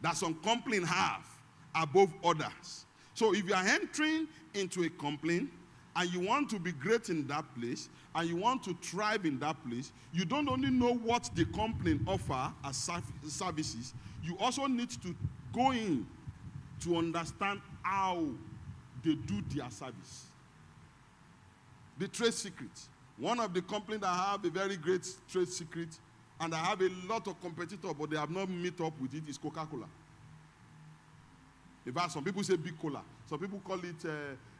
that some companies have above others. So if you are entering into a company and you want to be great in that place and you want to thrive in that place, you don't only know what the company offer as services, you also need to go in to understand how they do their service. The trade secret. One of the companies that have a very great trade secret and I have a lot of competitors, but they have not met up with it, is Coca-Cola. In fact, some people say big cola. Some people call it,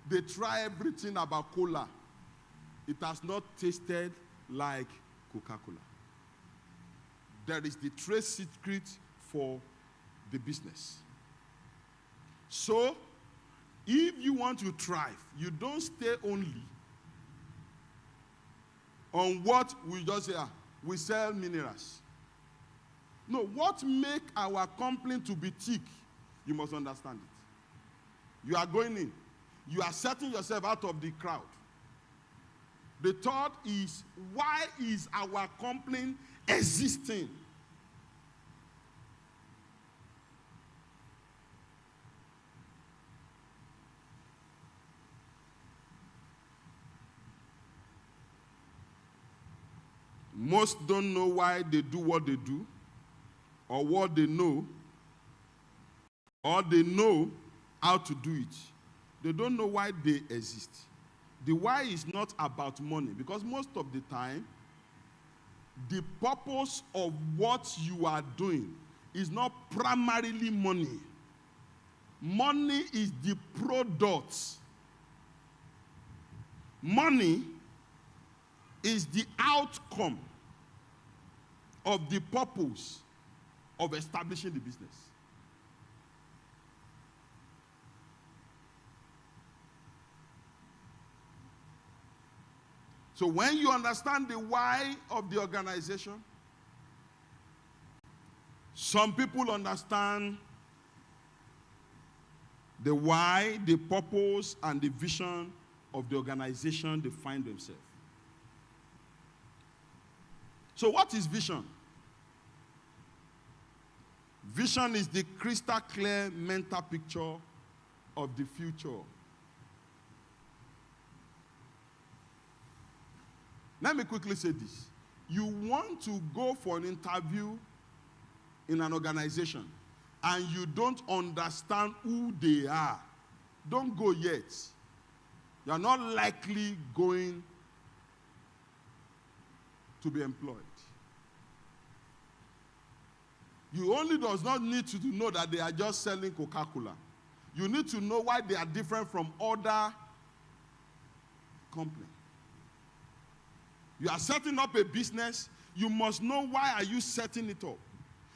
they try everything about cola. It has not tasted like Coca-Cola. There is the trade secret for the business. So, if you want to thrive, you don't stay only on what we just say, we sell minerals. No, what makes our company to be thick, you must understand it. You are going in. You are setting yourself out of the crowd. The third is, why is our company existing? Most don't know why they do what they do, or what they know, or they know how to do it. They don't know why they exist. The why is not about money, because most of the time, the purpose of what you are doing is not primarily money. Money is the product. Money is the outcome of the purpose of establishing the business. So when you understand the why of the organization, some people understand the why, the purpose, and the vision of the organization they find themselves. So what is vision? Vision is the crystal clear mental picture of the future. Let me quickly say this. You want to go for an interview in an organization and you don't understand who they are, don't go yet. You are not likely going to be employed. You only does not need to know that they are just selling Coca-Cola. You need to know why they are different from other companies. You are setting up a business, you must know why are you setting it up.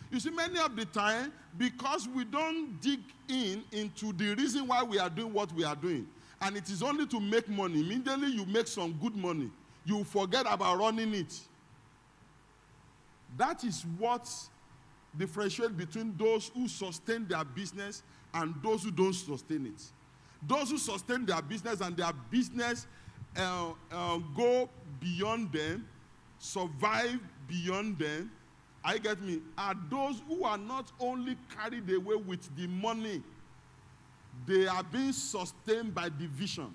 You see, many of the time, because we don't dig into the reason why we are doing what we are doing, and it is only to make money. Immediately you make some good money, you forget about running it. That is what differentiates between those who sustain their business and those who don't sustain it. Those who sustain their business and their business go beyond them, survive beyond them, I get me, are those who are not only carried away with the money, they are being sustained by the vision.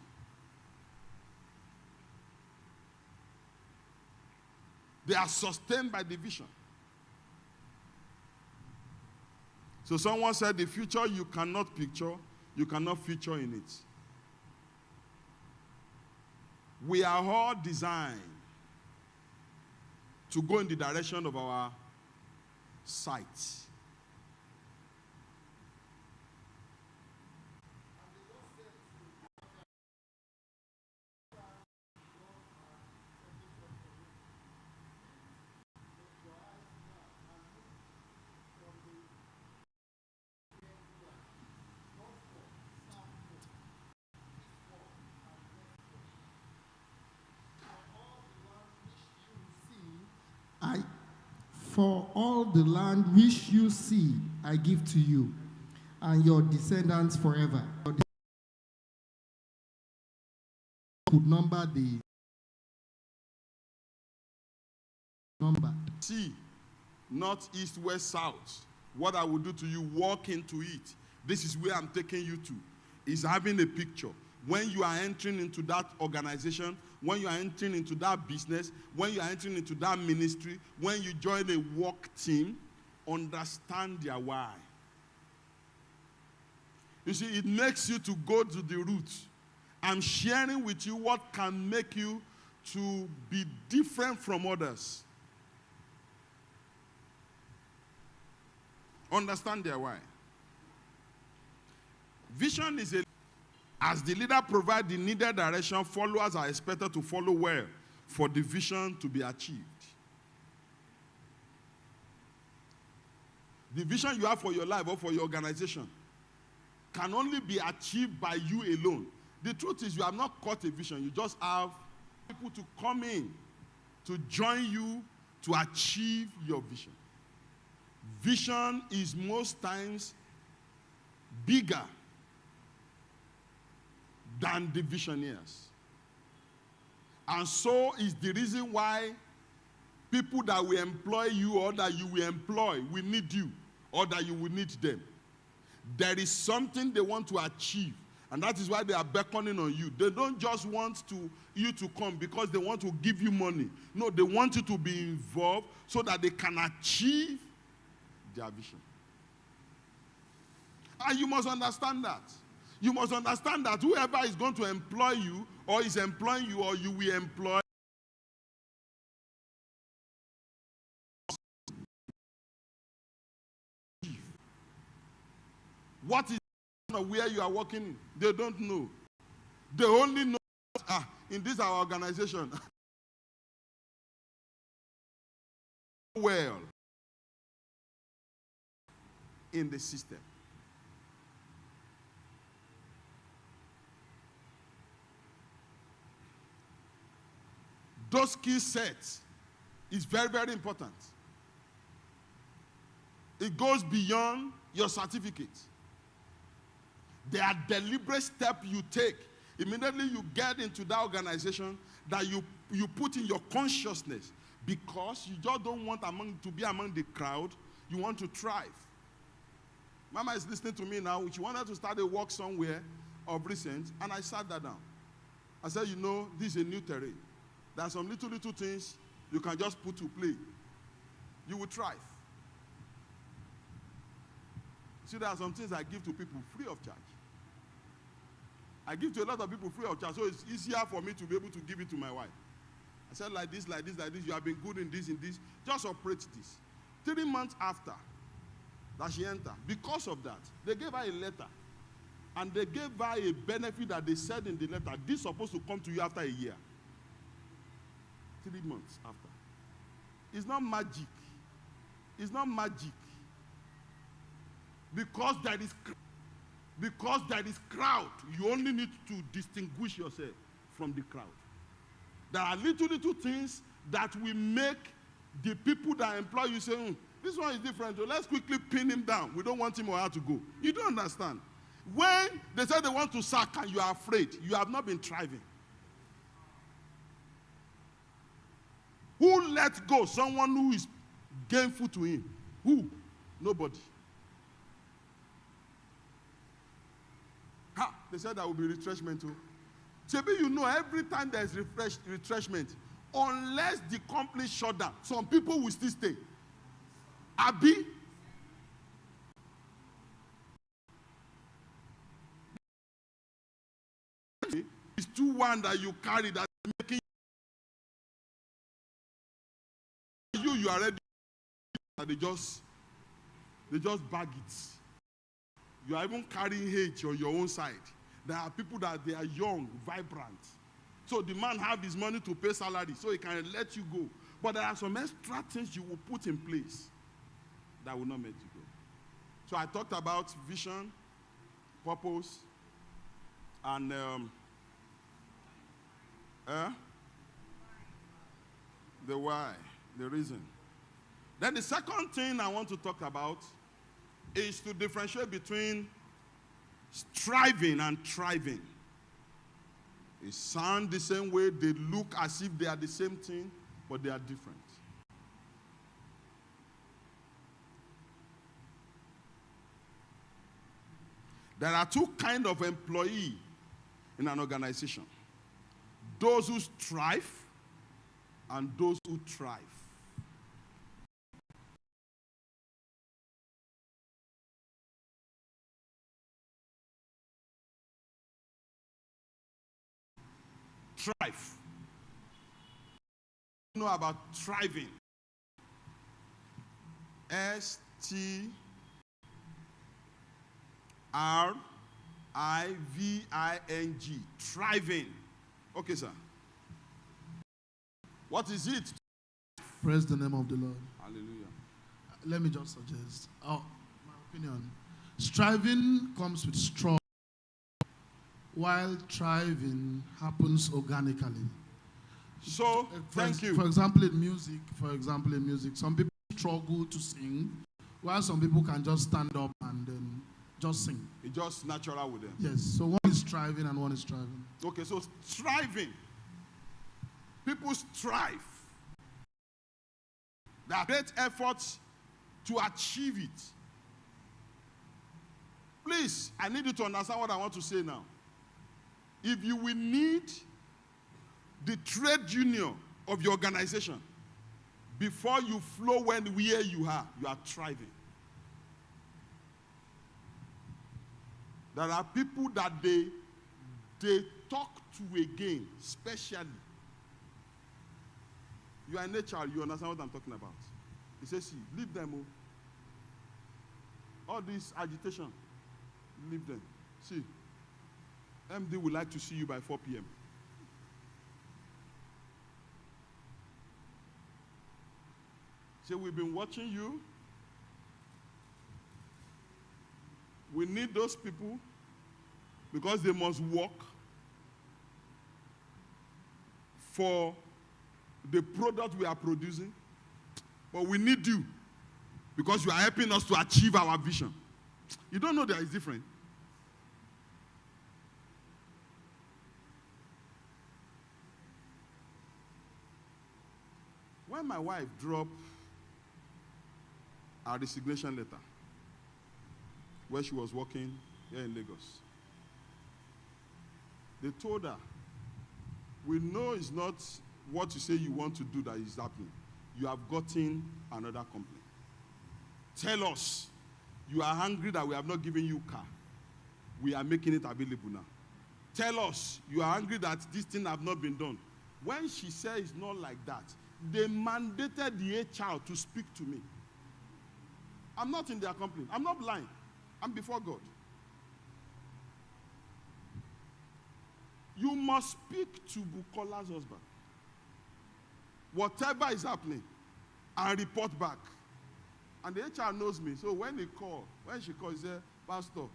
They are sustained by the vision. So someone said the future you cannot picture, you cannot feature in it. We are all designed to go in the direction of our sight. For all the land which you see, I give to you, and your descendants forever. Could number the number. See, north, east, west, south. what I will do to you, walk into it. This is where I'm taking you to. Is having a picture. When you are entering into that organization, when you are entering into that business, when you are entering into that ministry, when you join a work team, understand their why. You see, it makes you to go to the roots. I'm sharing with you what can make you to be different from others. Understand their why. Vision is a... As the leader provides the needed direction, followers are expected to follow well for the vision to be achieved. The vision you have for your life or for your organization can only be achieved by you alone. The truth is you have not caught a vision. You just have people to come in to join you to achieve your vision. Vision is most times bigger than the visionaries. And so is the reason why people that will employ you or that you will employ will need you or that you will need them. There is something they want to achieve, and that is why they are beckoning on you. They don't just want you to come because they want to give you money. No, they want you to be involved so that they can achieve their vision. And you must understand that. You must understand that whoever is going to employ you or is employing you or you will employ, what is where you are working, they don't know. They only know in this our organization. Well, in the system. Those skill sets is very, very important. It goes beyond your certificate. There are deliberate steps you take. Immediately you get into that organization that you put in your consciousness because you just don't want to be among the crowd. You want to thrive. Mama is listening to me now. She wanted to start a work somewhere of recent, and I sat that down. I said, you know, this is a new terrain. There are some little things you can just put to play. You will thrive. See, there are some things I give to people free of charge. I give to a lot of people free of charge, so it's easier for me to be able to give it to my wife. I said, like this, like this, like this. You have been good in this, just operate this. 3 months after that she entered, because of that, they gave her a letter. And they gave her a benefit that they said in the letter, this is supposed to come to you after a year. 3 months after. It's not magic. It's not magic. Because there is crowd, you only need to distinguish yourself from the crowd. There are little things that will make the people that employ you say, this one is different, so let's quickly pin him down. We don't want him or her to go. You don't understand. When they say they want to sack and you are afraid, you have not been thriving. Who let go someone who is gainful to him? Who? Nobody. They said there will be retrenchment too. Maybe you know every time there is retrenchment, unless the company shut down, some people will still stay. Abi? It's 2-1 that you carry that is making you are ready. They just bag it. You are even carrying hate on your own side. There are people that they are young, vibrant. So the man have his money to pay salary, so he can let you go. But there are some extra things you will put in place that will not make you go. So I talked about vision, purpose, and the why, the reason. Then the second thing I want to talk about is to differentiate between striving and thriving. They sound the same way, they look as if they are the same thing, but they are different. There are two kinds of employee in an organization. Those who strive and those who thrive. Thrive. You know about thriving. S-T-R-I-V-I-N-G. Thriving. Okay, sir. What is it? Praise the name of the Lord. Hallelujah. Let me just suggest, my opinion. Striving comes with struggle, while thriving happens organically. So, thank you. For example, in music, some people struggle to sing, while some people can just stand up and then just sing. It's just natural with them. Yes, so one is striving and one is striving. Okay, so striving. People strive. There are great efforts to achieve it. Please, I need you to understand what I want to say now. If you will need the trade union of your organization before you flow where you are thriving. There are people that they talk to again, especially. You are in HR, you understand what I'm talking about. He says, see, leave them. All this agitation, leave them. See, MD would like to see you by 4 p.m. Say, we've been watching you. We need those people because they must work for the product we are producing. But we need you because you are helping us to achieve our vision. You don't know that it's different. When my wife dropped our resignation letter, where she was working here in Lagos, they told her, we know it's not what you say you want to do that is happening. You have gotten another company. Tell us, you are angry that we have not given you car. We are making it available now. Tell us, you are angry that this thing have not been done. When she said it's not like that, they mandated the HR to speak to me. I'm not in their company. I'm not blind. I'm before God. You must speak to Bukola's husband. Whatever is happening, and report back. And the HR knows me. So when she called, he said, Pastor,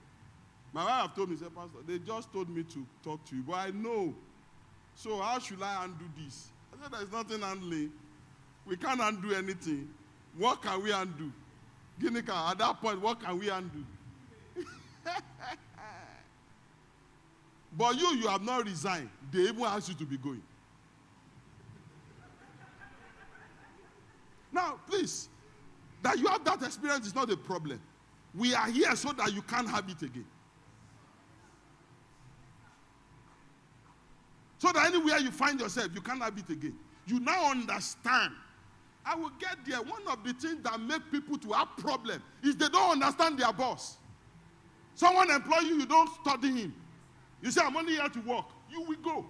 my wife told me, he said, Pastor, they just told me to talk to you, but I know. So how should I undo this? I said, there's nothing handling. We can't undo anything. What can we undo? Ginika, at that point, what can we undo? But you have not resigned. They even asked you to be going. Now, please, that you have that experience is not a problem. We are here so that you can't have it again. So that anywhere you find yourself, you can't have it again. You now understand. I will get there. One of the things that make people to have problems is they don't understand their boss. Someone employ you, you don't study him. You say, I'm only here to work. You will go.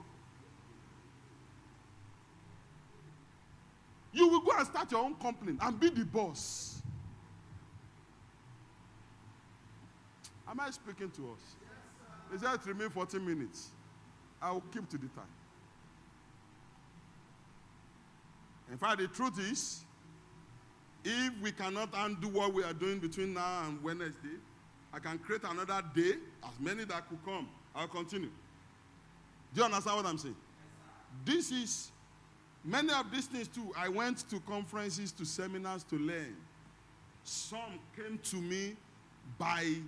You will go and start your own company and be the boss. Am I speaking to us? Yes, sir. It remain 14 minutes. I will keep to the time. In fact, the truth is, if we cannot undo what we are doing between now and Wednesday, I can create another day, as many that could come. I'll continue. Do you understand what I'm saying? This is, many of these things too, I went to conferences, to seminars to learn. Some came to me by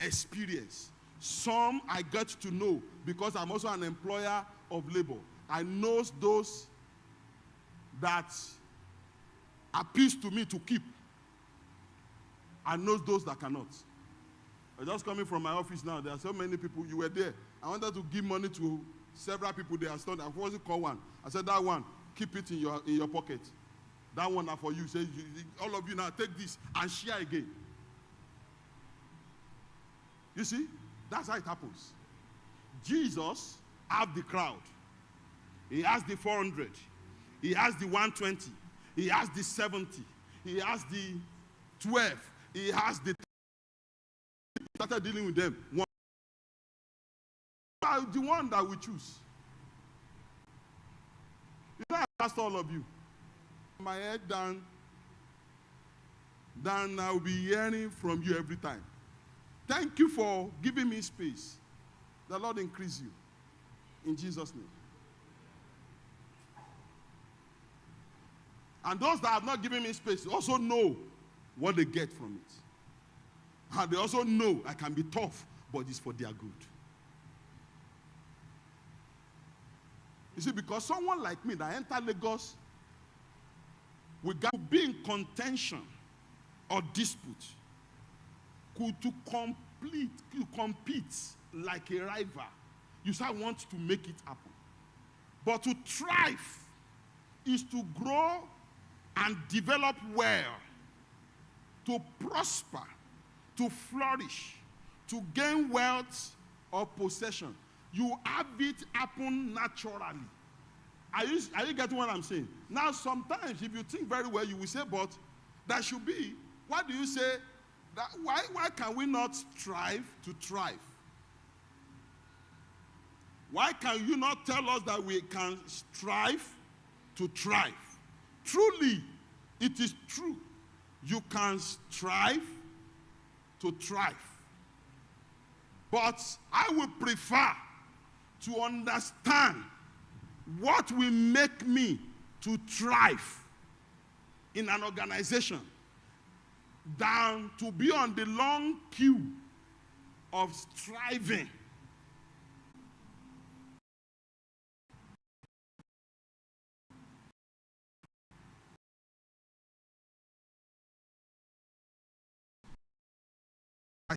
experience. Some I got to know because I'm also an employer of labor. I know those that appeals to me to keep. I know those that cannot. I'm just coming from my office now. There are so many people. You were there. I wanted to give money to several people. They are stunned. I wasn't call one. I said, that one, keep it in your pocket. That one are for you. Say, all of you now, take this and share again. You see? That's how it happens. Jesus has the crowd. He has the 400. He has the 120. He has the 70. He has the 12. He has the... He started dealing with them. The one that we choose. You know, I asked all of you. My head down, I'll be hearing from you every time. Thank you for giving me space. The Lord increase you. In Jesus' name. And those that have not given me space also know what they get from it. And they also know I can be tough, but it's for their good. You see, because someone like me that entered Lagos, we got to be in contention or dispute, to compete like a rival. You say, I want to make it happen. But to thrive is to grow and develop well, to prosper, to flourish, to gain wealth or possession. You have it happen naturally. Are you getting what I'm saying? Now, sometimes, if you think very well, you will say, but that should be. Why do you say that? Why can we not strive to thrive? Why can you not tell us that we can strive to thrive? Truly, it is true. You can strive to thrive. But I would prefer to understand what will make me to thrive in an organization than to be on the long queue of striving.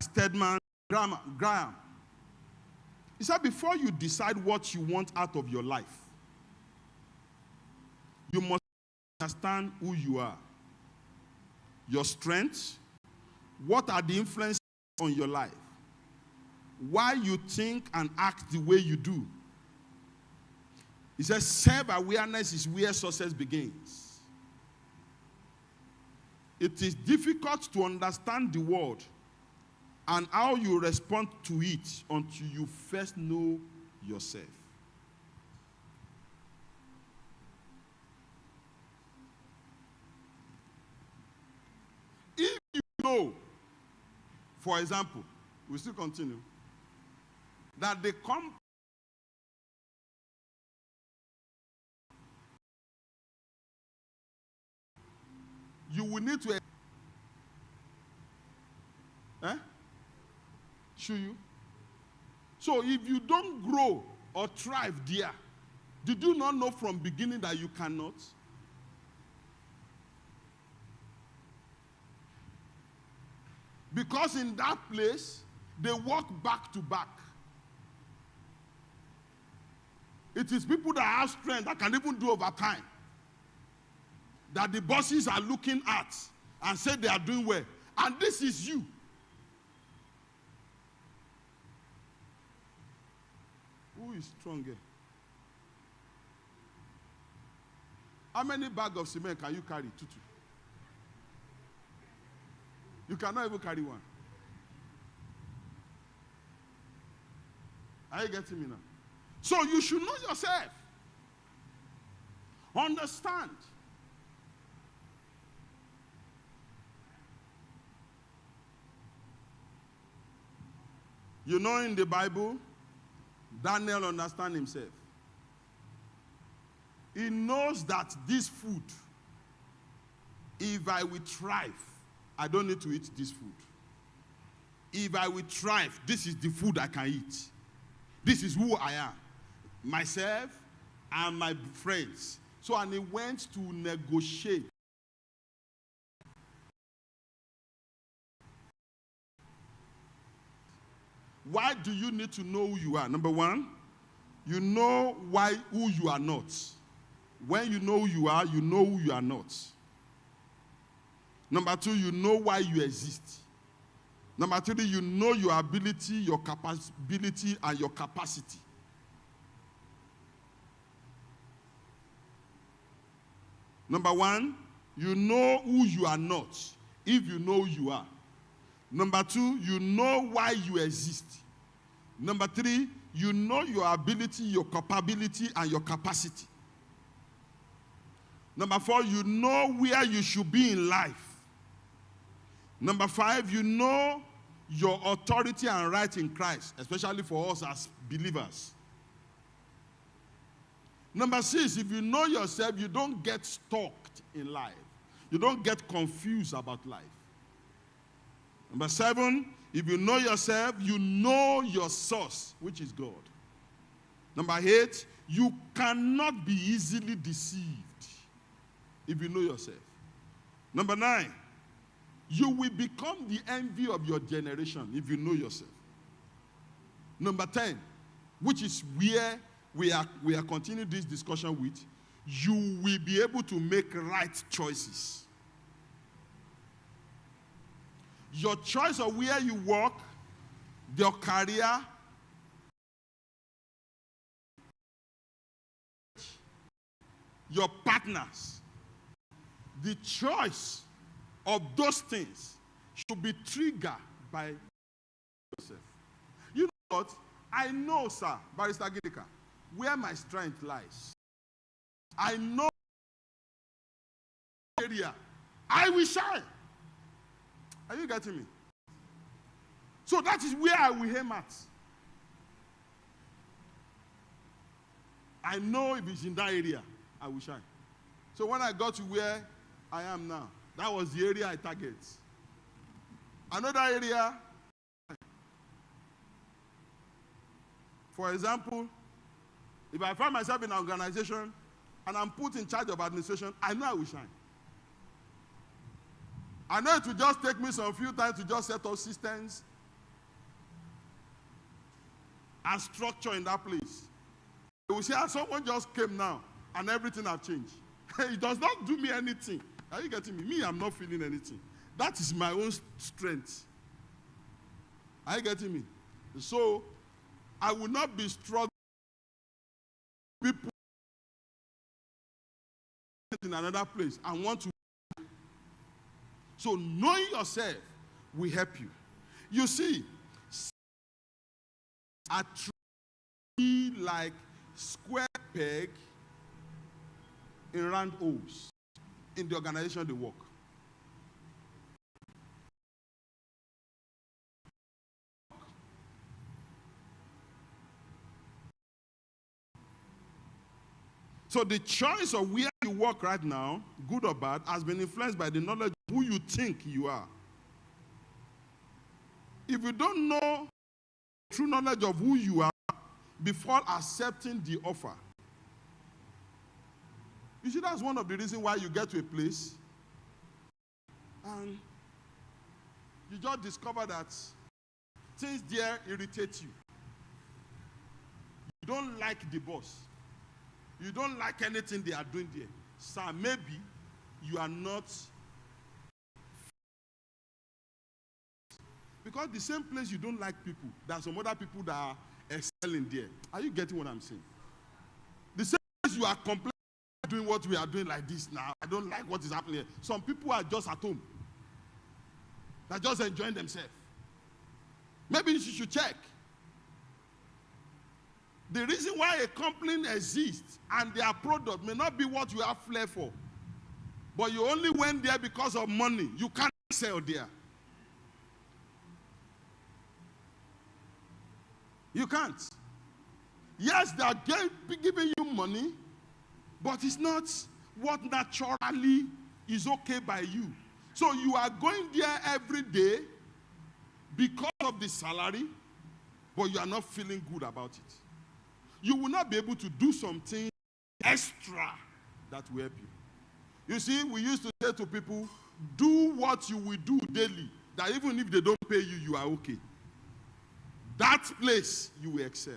Stedman Graham. He said, before you decide what you want out of your life, you must understand who you are, your strengths, what are the influences on your life, why you think and act the way you do. He says, self-awareness is where success begins. It is difficult to understand the world and how you respond to it until you first know yourself. If you know, for example, we still continue, that the company you will need to show you. So if you don't grow or thrive there, did you not know from beginning that you cannot? Because in that place, they work back to back. It is people that have strength that can even do overtime, that the bosses are looking at and say they are doing well. And this is you. Who is stronger? How many bags of cement can you carry? 2. You cannot even carry one. Are you getting me now? So you should know yourself. Understand. You know, in the Bible, Daniel understands himself. He knows that this food, if I will thrive, I don't need to eat this food. If I will thrive, this is the food I can eat. This is who I am. Myself and my friends. So, and he went to negotiate. Why do you need to know who you are? Number one, you know who you are not. When you know who you are not. Number two, you know why you exist. Number three, you know your ability, your capability, and your capacity. Number one, you know who you are not, if you know who you are. Number two, you know why you exist. Number three, you know your ability, your capability, and your capacity. Number four, you know where you should be in life. Number five, you know your authority and right in Christ, especially for us as believers. Number six, if you know yourself, you don't get stuck in life. You don't get confused about life. Number seven, if you know yourself, you know your source, which is God. Number eight, you cannot be easily deceived if you know yourself. Number nine, you will become the envy of your generation if you know yourself. Number 10, which is where we are continuing this discussion with, you will be able to make right choices. Your choice of where you work, your career, your partners, the choice of those things should be triggered by yourself. You know what? I know, sir, Barrister Gidika, where my strength lies. I know area. I will shine. Are you getting me? So that is where I will aim at. I know if it's in that area, I will shine. So when I got to where I am now, that was the area I target. Another area, for example, if I find myself in an organization and I'm put in charge of administration, I know I will shine. I know it will just take me some few times to just set up systems and structure in that place. You will say, someone just came now and everything has changed. It does not do me anything. Are you getting me? Me, I'm not feeling anything. That is my own strength. Are you getting me? So, I will not be struggling with people in another place and want to. So, knowing yourself will help you. You see, are truly like square peg in round holes in the organization they work. So the choice of where you work right now, good or bad, has been influenced by the knowledge of who you think you are. If you don't know true knowledge of who you are before accepting the offer, you see, that's one of the reasons why you get to a place and you just discover that things there irritate you. You don't like the boss. You don't like anything they are doing there. So maybe you are not. Because the same place you don't like people, there are some other people that are excelling there. Are you getting what I'm saying? The same place you are complaining doing what we are doing like this now. I don't like what is happening here. Some people are just at home. They're just enjoying themselves. Maybe you should check. The reason why a company exists and their product may not be what you have flair for, but you only went there because of money. You can't sell there. You can't. Yes, they are giving you money, but it's not what naturally is okay by you. So you are going there every day because of the salary, but you are not feeling good about it. You will not be able to do something extra that will help you. You see, we used to say to people, do what you will do daily, that even if they don't pay you, you are okay. that place you will excel.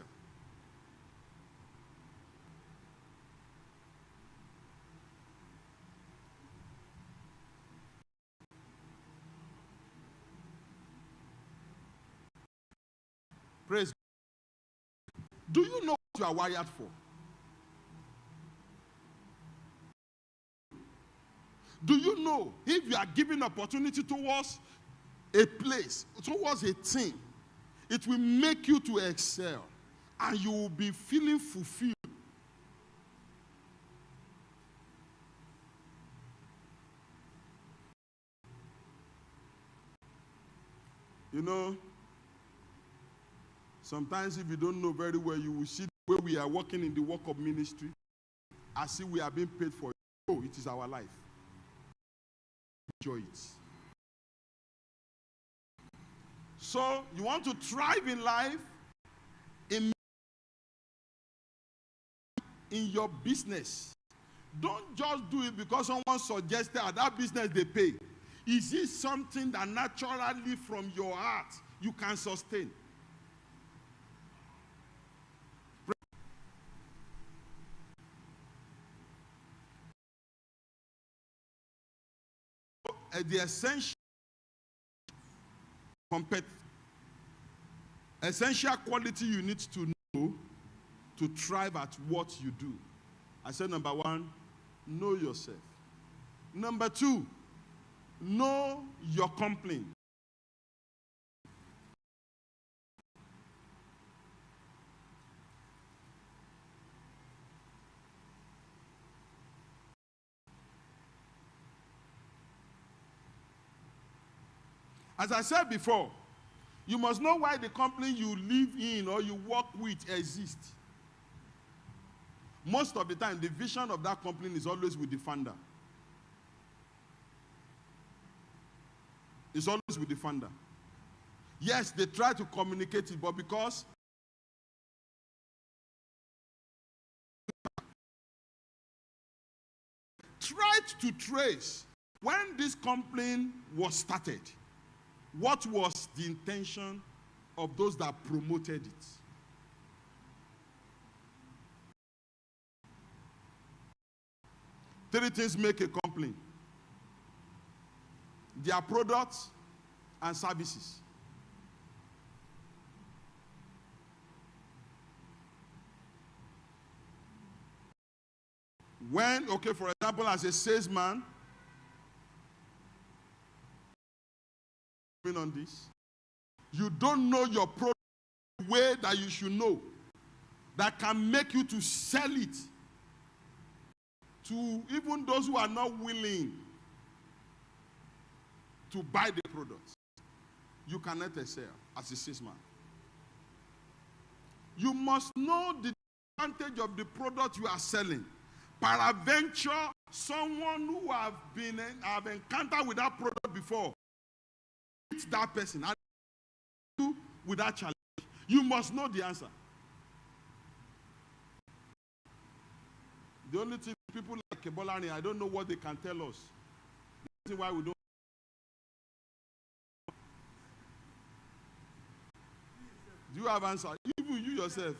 Praise God. Do you know what you are wired for? Do you know if you are given opportunity towards a place, towards a thing, it will make you to excel and you will be feeling fulfilled? You know, sometimes if you don't know very well, you will see the way we are working in the work of ministry as if we are being paid for it. Oh, it is our life. Enjoy it. So, you want to thrive in life, in your business. Don't just do it because someone suggested that business they pay. Is it something that naturally from your heart you can sustain? The essential quality you need to know to thrive at what you do. I said number one, know yourself. Number two, know your complaint. As I said before, you must know why the company you live in or you work with exists. Most of the time, the vision of that company is always with the founder. It's always with the founder. Yes, they try to communicate it, but because tried to trace when this company was started, what was the intention of those that promoted it? Three things make a company: their products and services. When, okay, for example, as a salesman, on this, you don't know your product the way that you should know, that can make you to sell it to even those who are not willing to buy the product. You cannot excel as a salesman. You must know the advantage of the product you are selling. Peradventure, someone who have encountered with that product before, that person with that challenge, you must know the answer. The only thing people like Kebolani, I don't know what they can tell us. The reason why we don't. Do you have answer? Even you yourself.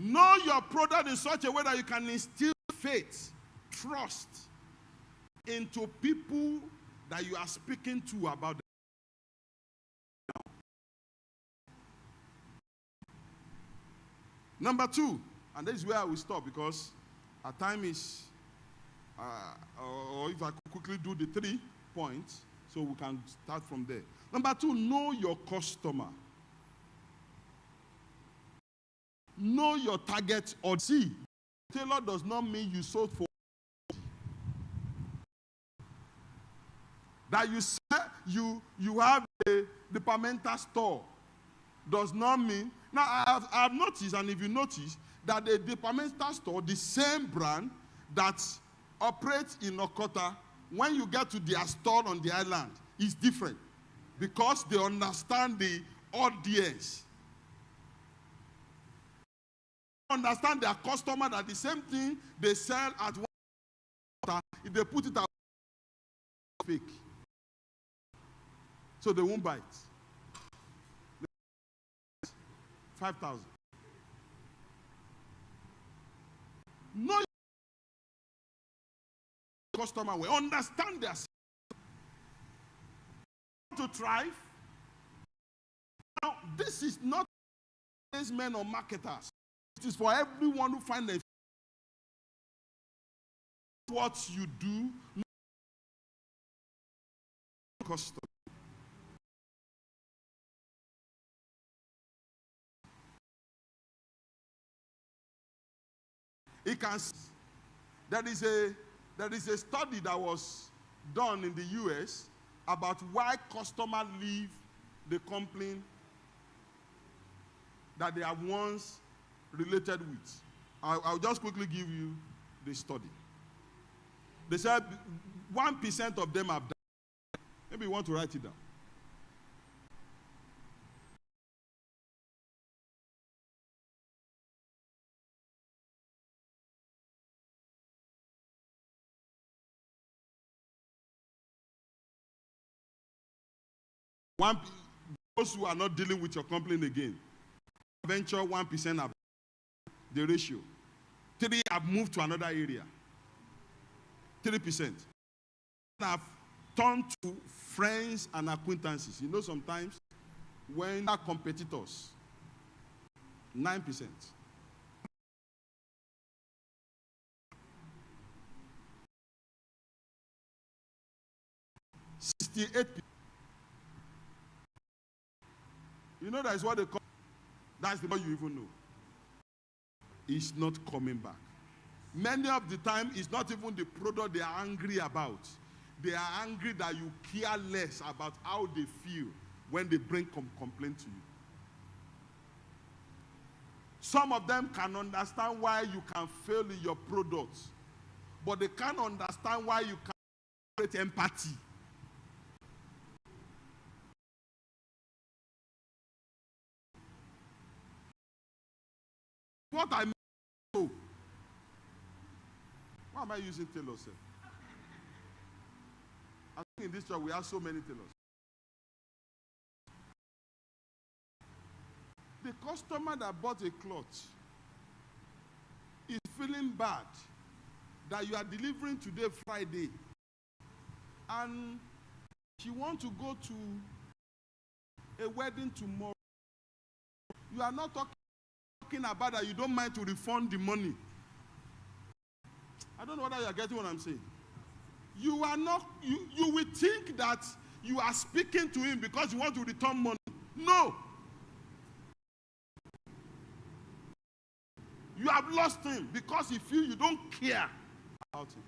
Know your product in such a way that you can instill faith, trust into people that you are speaking to about them. Number two, and this is where I will stop because our time is, or if I could quickly do the 3 points, so we can start from there. Number two, know your customer. Know your target audience. See, tailor does not mean you sold for that you sell, you have a departmental store does not mean. Now I have noticed, and if you notice, that the departmental store, the same brand that operates in Okota, when you get to their store on the island, is different. because they understand the audience. Understand their customer that the same thing they sell at one, if they put it out, fake. So they won't buy it. 5,000. No customer will understand their to thrive. Now, this is not salesmen or marketers. It is for everyone who finds what you do, not customer. It can. There is a study that was done in the US about why customers leave the company that they have once related with. I'll just quickly give you the study. They said 1% of them have died. Maybe you want to write it down. Those who are not dealing with your company again, venture 1% have the ratio. 3 have moved to another area. 3% have turned to friends and acquaintances. You know, sometimes when our competitors, 9%. 68%. You know that is what they call, that's the one you even know. It's not coming back. Many of the time, it's not even the product they are angry about. They are angry that you care less about how they feel when they bring complaint to you. Some of them can understand why you can fail in your products, but they can't understand why you can't create empathy. What I mean, why am I using tailors? I think in this job we have so many tailors. The customer that bought a cloth is feeling bad that you are delivering today, Friday, and she wants to go to a wedding tomorrow. You are not talking about that you don't mind to refund the money. I don't know whether you are getting what I'm saying. You are not, you will think that you are speaking to him because you want to return money. No. You have lost him because he feels you don't care about him.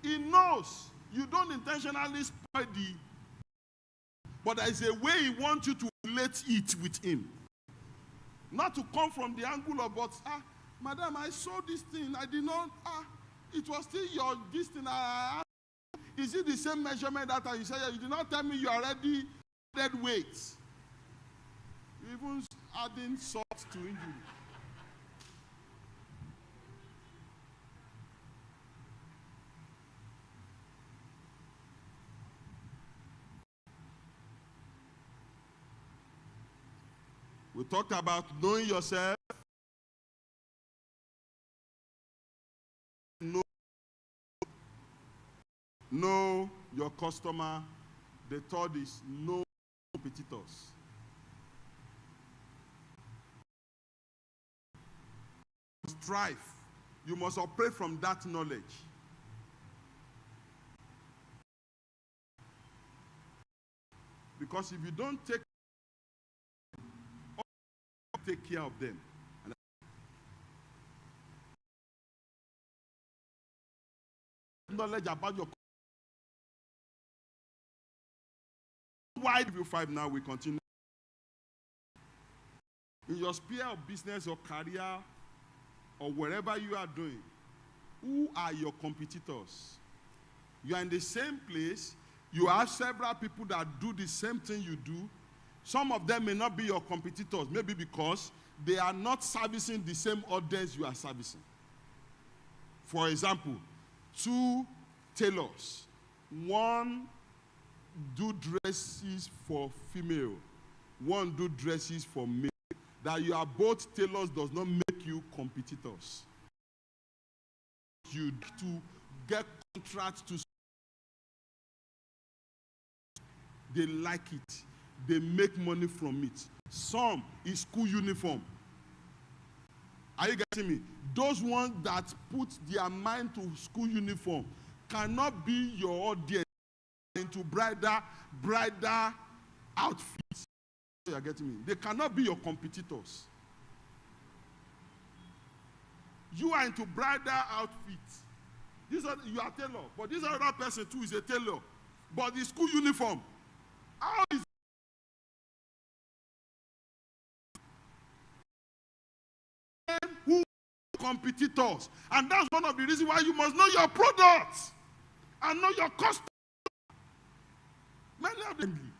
He knows you don't intentionally spoil but there is a way he wants you to relate it with him. Not to come from the angle of, but, madam, I saw this thing. I did not, it was still your, this thing. Is it the same measurement that you said? You did not tell me you already added weight. You even adding salt to injury. We talked about knowing yourself. Know your customer. The third is know competitors. You must strive. You must operate from that knowledge. Because if you don't take care of them. Knowledge about your why review 5 now we continue. In your sphere of business or career or wherever you are doing, who are your competitors? You are in the same place, You have several people that do the same thing you do. Some of them may not be your competitors, maybe because they are not servicing the same audience you are servicing. For example, 2 tailors. One do dresses for female, one do dresses for male. That you are both tailors does not make you competitors. You to get contracts to, they like it. They make money from it. Some is school uniform. Are you getting me? Those ones that put their mind to school uniform cannot be your audience into bridal outfits. You are getting me? They cannot be your competitors. You are into bridal outfits. You are tailor, but this other person too is a tailor. But the school uniform, how is who competitors? And that's one of the reasons why you must know your products and know your customers. Many of them,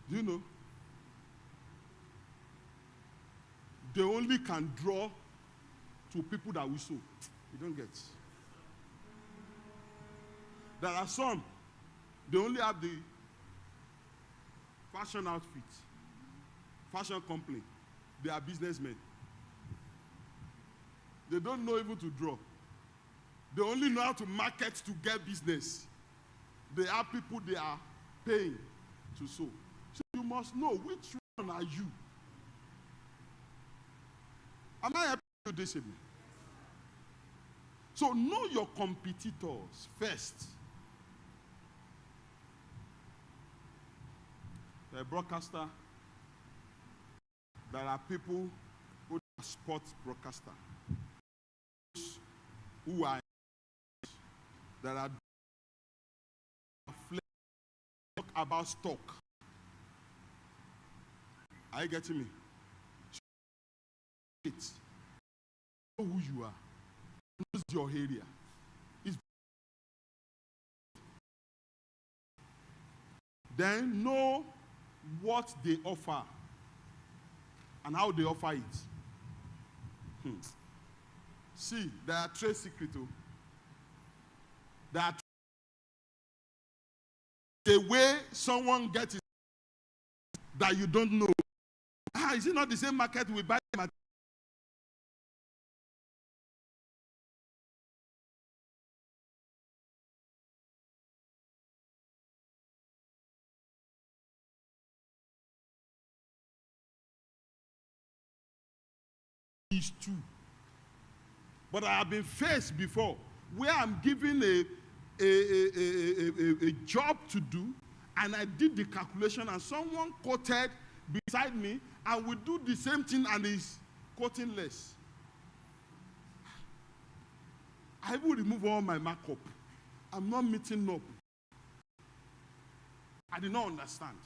do you know? They only can draw to people that we sow. You don't get. There are some, they only have the fashion outfit, fashion company. They are businessmen. They don't know even to draw. They only know how to market to get business. They have people they are paying to sow. So you must know which one are you. Am I helping you this evening? So know your competitors first. A broadcaster, there are people who are sports broadcaster, who are there are talk about stock. Are you getting me? Know who you are. Knows your area. Then know what they offer and how they offer it. See, there are trade secrets. There are the way someone gets it that you don't know. Is it not the same market we buy material? Is true. But I have been faced before where I'm given a job to do, and I did the calculation, and someone quoted beside me, and we do the same thing, and is quoting less. I will remove all my markup. I'm not meeting up. I did not understand.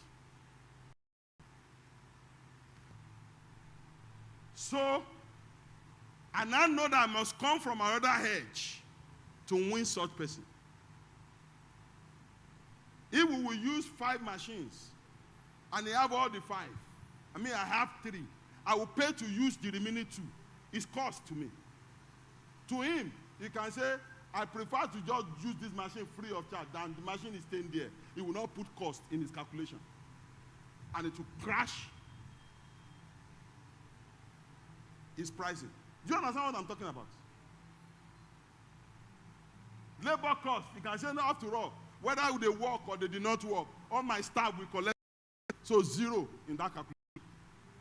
So, and I know that I must come from another hedge to win such person. If we will use 5 machines, and they have all the 5, I mean I have 3, I will pay to use the remaining 2. It's cost to me. To him, he can say, I prefer to just use this machine free of charge than the machine is staying there. He will not put cost in his calculation. And it will crash his pricing. Do you understand what I'm talking about? Labor cost, you can say, no, after all, whether they work or they did not work, all my staff will collect, so 0 in that calculation.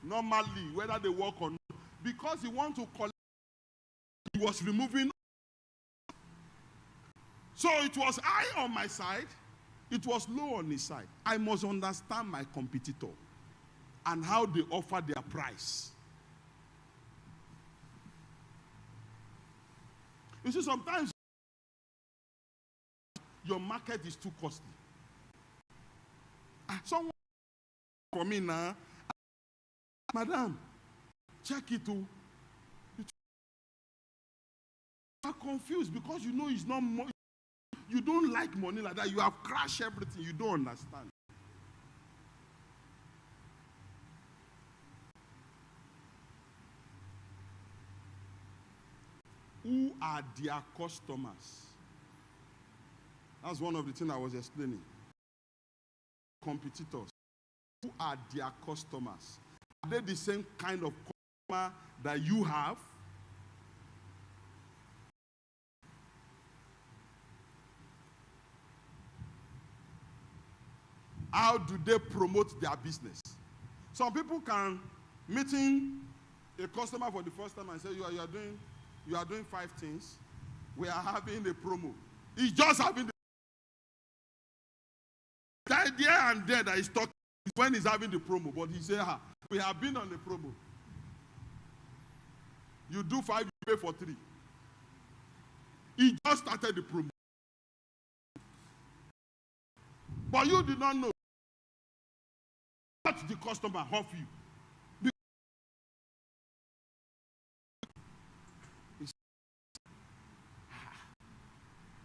Normally, whether they work or not, because he wants to collect, he was removing. So it was high on my side, it was low on his side. I must understand my competitor and how they offer their price. You see, sometimes your market is too costly. Someone for me now, madam, check it too. You are confused because you know it's not more. You don't like money like that. You have crashed everything. You don't understand. Who are their customers? That's one of the things I was explaining. Competitors. Who are their customers? Are they the same kind of customer that you have? How do they promote their business? Some people can meeting a customer for the first time and say, you are doing 5 things. We are having a promo. He's just having the idea and there that he's talking when he's having the promo. But he said, we have been on the promo. You do 5, you pay for 3. He just started the promo. But you did not know what the customer offer you.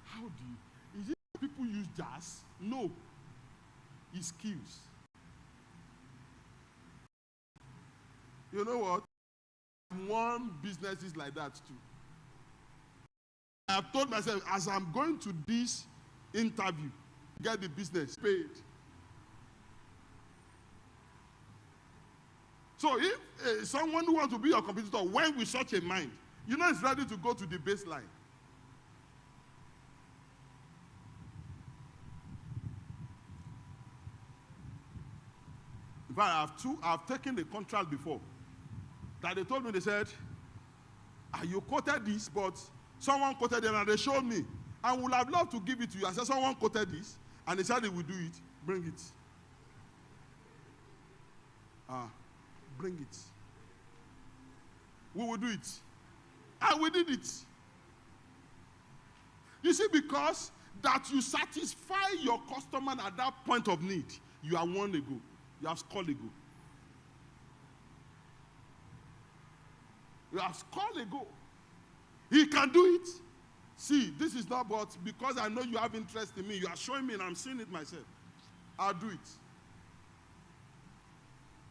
How do you? Is it people use jazz? No. It's skills. You know what? One business is like that too. I have told myself, as I'm going to this interview, get the business paid. So if someone who wants to be your competitor, when with such a mind, you know it's ready to go to the baseline. In fact, I've taken the contract before. That they told me, they said, you quoted this, but someone quoted it and they showed me. I would have loved to give it to you. I said, someone quoted this, and they said they will do it. Bring it. Bring it. We will do it. And we did it. You see, because that you satisfy your customer at that point of need, you are one ago. You have scored a goal. You have scored a goal. He can do it. See, this is not but because I know you have interest in me. You are showing me and I'm seeing it myself. I'll do it.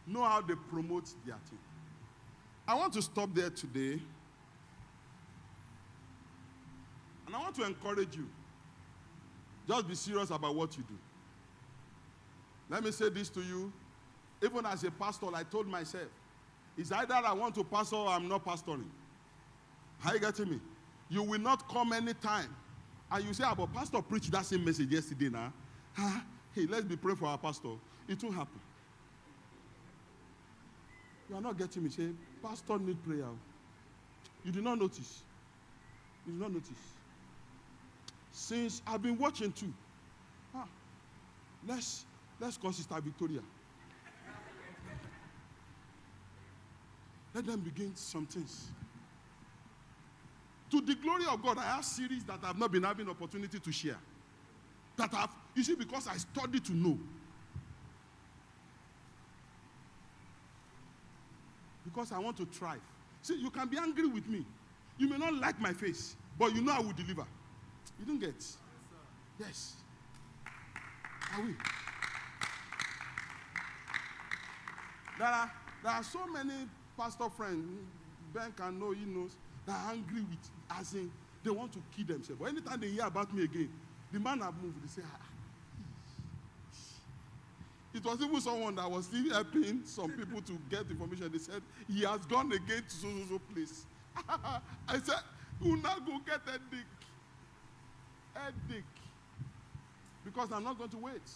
Know how they promote their thing. I want to stop there today. And I want to encourage you. Just be serious about what you do. Let me say this to you. Even as a pastor, I told myself, it's either I want to pastor or I'm not pastoring. Are you getting me? You will not come anytime. And you say, but pastor preached that same message yesterday now. Hey, let's be praying for our pastor. It won't happen. You are not getting me. Say, pastor need prayer. You did not notice. You did not notice. Since I've been watching too. Let's call Sister Victoria. Let them begin some things. To the glory of God, I have series that I've not been having opportunity to share. You see, because I study to know. Because I want to thrive. See, you can be angry with me. You may not like my face, but you know I will deliver. You don't get? Yes. I will. There are so many pastor friends, Ben can know, he knows, that are angry with, as in, they want to kill themselves. But anytime they hear about me again, the man have moved, they say, It was even someone that was still helping some people to get information. They said, he has gone again to so place. I said, you now go get headache. Because I'm not going to wait.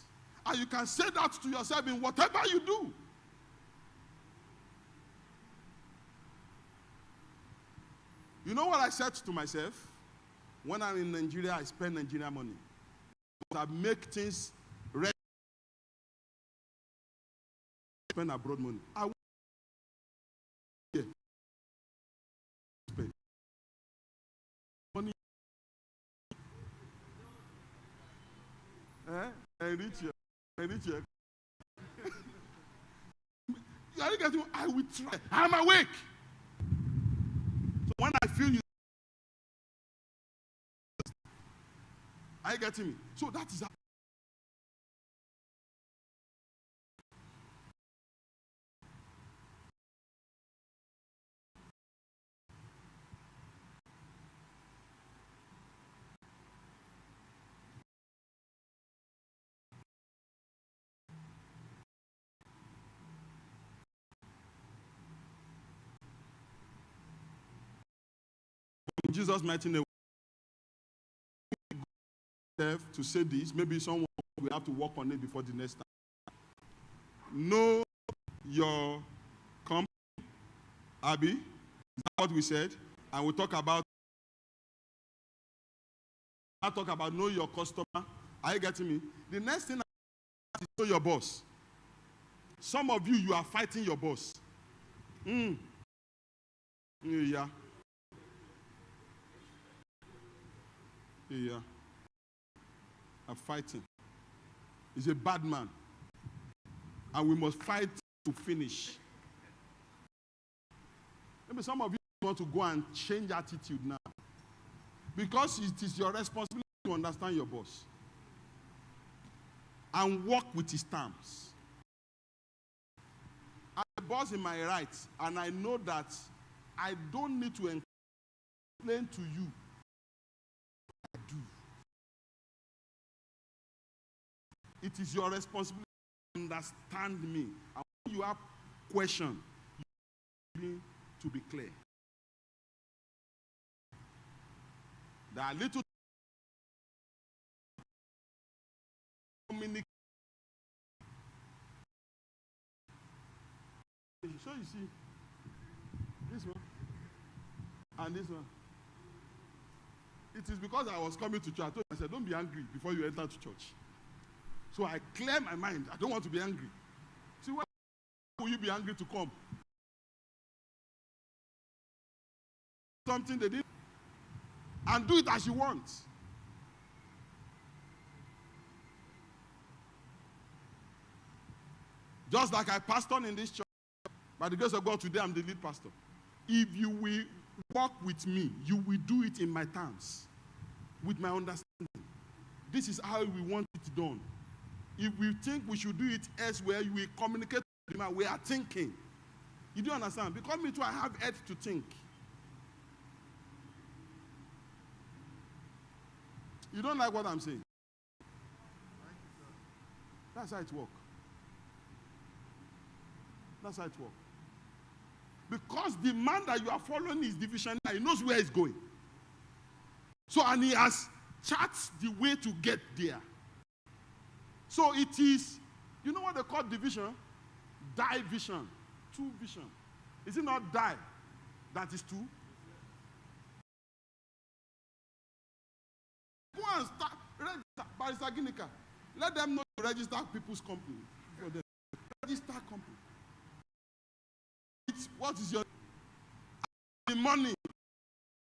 And you can say that to yourself in whatever you do. You know what I said to myself? When I'm in Nigeria, I spend Nigeria money. But I make things ready. Spend abroad money. I will spend money. Enrich you. Are you getting? I will try. I'm awake. So when I feel you, Are you getting me? So that is how. In Jesus' mighty name, to say this, maybe someone will have to work on it before the next time. Know your company, Abby. Is that what we said? And we'll talk about know your customer. Are you getting me? The next thing is know your boss. Some of you are fighting your boss. Yeah. Yeah. Are fighting. He's a bad man. And we must fight to finish. Maybe some of you want to go and change attitude now. Because it is your responsibility to understand your boss. And work with his terms. I'm a boss in my rights, and I know that I don't need to explain to you what I do. It is your responsibility to understand me. And when you have questions, you need to be clear. There are little communication. So you see, this one and this one. It is because I was coming to church. I said, don't be angry before you enter to church. So I clear my mind. I don't want to be angry. See, why will you be angry to come? Something they did. And do it as you want. Just like I pastored in this church. By the grace of God, today I'm the lead pastor. If you will walk with me, you will do it in my terms. With my understanding. This is how we want it done. If we think we should do it elsewhere, you will communicate with them. We are thinking. You do understand? Because me too, I have head to think. You don't like what I'm saying? That's how it works. That's how it works. Because the man that you are following is division, he knows where he's going. So, and he has charted the way to get there. So it is, you know what they call division? Division. Two vision. Is it not die? That is two. Go and start, register, Barrister Ginika. Let them know you register people's company. For them. Register company. What is your the money?